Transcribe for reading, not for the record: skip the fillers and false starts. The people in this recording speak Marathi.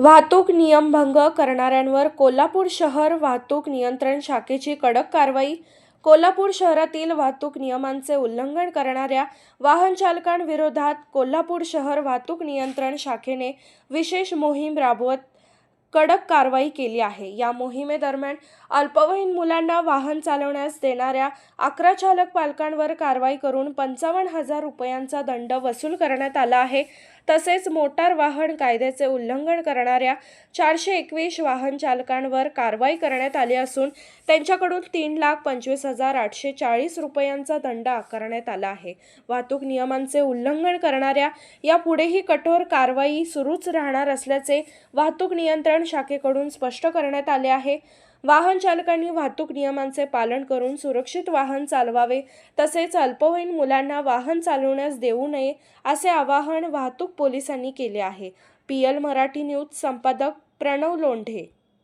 वाहतूक नियमभंग करणाऱ्यांवर कोल्हापूर शहर वाहतूक नियंत्रण शाखेची कडक कारवाई. कोल्हापूर शहरातील वाहतूक नियमांचे उल्लंघन करणाऱ्या वाहन चालकांविरोधात कोल्हापूर शहर वाहतूक नियंत्रण शाखेने विशेष मोहीम राबवत कडक कारवाई केली आहे. या मोहिमेदरम्यान अल्पवयीन मुलांना वाहन चालवण्यास देणाऱ्या 11 चालक पालकांवर कारवाई करून 55,000 रुपयांचा दंड वसूल करण्यात आला आहे. तसेच मोटार वाहन कायद्याचे उल्लंघन करणाऱ्या 421 वाहन चालकांवर कारवाई करण्यात आली असून त्यांच्याकडून 3,25,840 रुपयांचा दंड आकारण्यात आला आहे. वाहतूक नियमांचे उल्लंघन करणाऱ्या यापुढेही कठोर कारवाई सुरूच राहणार असल्याचे वाहतूक नियंत्रण शाखेकडून स्पष्ट करण्यात आले आहे. वाहन चालकांनी वाहतूक नियमांचे पालन करून सुरक्षित वाहन चालवावे, तसेच अल्पवयीन मुलांना वाहन चालवण्यास देऊ नये असे आवाहन वाहतूक पोलिसांनी केले आहे. PL मराठी न्यूज संपादक प्रणव लोंढे.